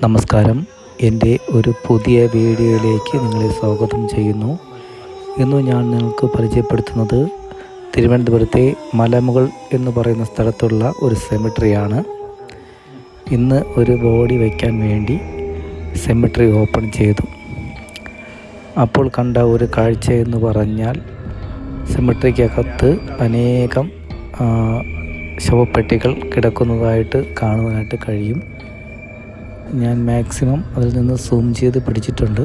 നമസ്കാരം. എൻ്റെ ഒരു പുതിയ വീഡിയോയിലേക്ക് നിങ്ങളെ സ്വാഗതം ചെയ്യുന്നു. ഇന്ന് ഞാൻ നിങ്ങൾക്ക് പരിചയപ്പെടുത്തുന്നത് തിരുവനന്തപുരത്തെ മലമുകൾ എന്ന് പറയുന്ന സ്ഥലത്തുള്ള ഒരു സെമിട്രിയാണ്. ഇന്ന് ഒരു ബോഡി വയ്ക്കാൻ വേണ്ടി സെമിട്രി ഓപ്പൺ ചെയ്തു. അപ്പോൾ കണ്ട ഒരു കാഴ്ച എന്ന് പറഞ്ഞാൽ സെമിട്രിക്കകത്ത് അനേകം ശവപ്പെട്ടികൾ കിടക്കുന്നതായിട്ട് കാണുവാനായിട്ട് കഴിയും. ഞാൻ മാക്സിമം അതിൽ നിന്ന് സൂം ചെയ്ത് പിടിച്ചിട്ടുണ്ട്.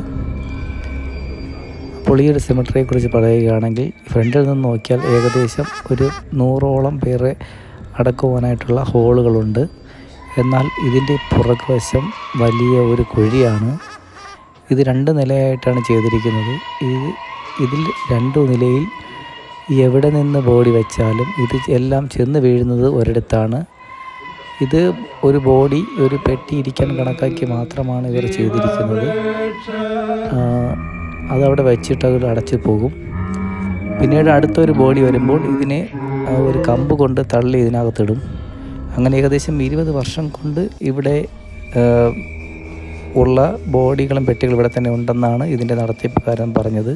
അപ്പോൾ ഈ ഒരു സെമിട്രിയെക്കുറിച്ച് പറയുകയാണെങ്കിൽ ഫ്രണ്ടിൽ നിന്ന് നോക്കിയാൽ ഏകദേശം ഒരു 100ഓളം പേരെ അടക്കുവാനായിട്ടുള്ള ഹോളുകളുണ്ട്. എന്നാൽ ഇതിൻ്റെ പുറകുവശം വലിയ ഒരു കുഴിയാണ്. ഇത് 2 നിലയായിട്ടാണ് ചെയ്തിരിക്കുന്നത്. ഇതിൽ 2 നിലയിൽ എവിടെ നിന്ന് ബോഡി വെച്ചാലും ഇത് എല്ലാം ചെന്ന് വീഴുന്നത് ഒരിടത്താണ്. ഇത് ഒരു ബോഡി ഒരു പെട്ടി ഇരിക്കാൻ കണക്കാക്കി മാത്രമാണ് ഇവർ ചെയ്തിരിക്കുന്നത്. അതവിടെ വെച്ചിട്ട് അത് അടച്ചു പോകും. പിന്നീട് അടുത്തൊരു ബോഡി വരുമ്പോൾ ഇതിനെ ഒരു കമ്പ് കൊണ്ട് തള്ളി ഇതിനകത്തിടും. അങ്ങനെ ഏകദേശം 20 വർഷം കൊണ്ട് ഇവിടെ ഉള്ള ബോഡികളും പെട്ടികളും ഇവിടെ തന്നെ ഉണ്ടെന്നാണ് ഇതിൻ്റെ നടത്തിപ്പുകാരൻ പറഞ്ഞത്.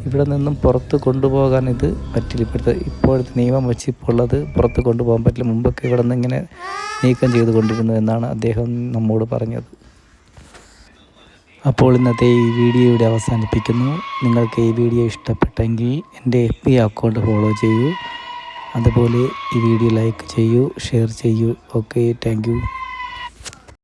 ഇവിടെ നിന്നും പുറത്ത് കൊണ്ടുപോകാൻ ഇത് പറ്റില്ല. ഇപ്പോഴത്തെ നിയമം വെച്ച് ഇപ്പോൾ ഉള്ളത് പുറത്ത് കൊണ്ടുപോകാൻ പറ്റില്ല. മുമ്പൊക്കെ ഇവിടെ നിന്ന് ഇങ്ങനെ നീക്കം ചെയ്തുകൊണ്ടിരുന്നു എന്നാണ് അദ്ദേഹം നമ്മോട് പറഞ്ഞത്. അപ്പോൾ ഇന്നത്തെ ഈ വീഡിയോ ഇവിടെ അവസാനിപ്പിക്കുന്നു. നിങ്ങൾക്ക് ഈ വീഡിയോ ഇഷ്ടപ്പെട്ടെങ്കിൽ എൻ്റെ FB അക്കൗണ്ട് ഫോളോ ചെയ്യൂ. അതുപോലെ ഈ വീഡിയോ ലൈക്ക് ചെയ്യൂ, ഷെയർ ചെയ്യൂ. Okay, thank you.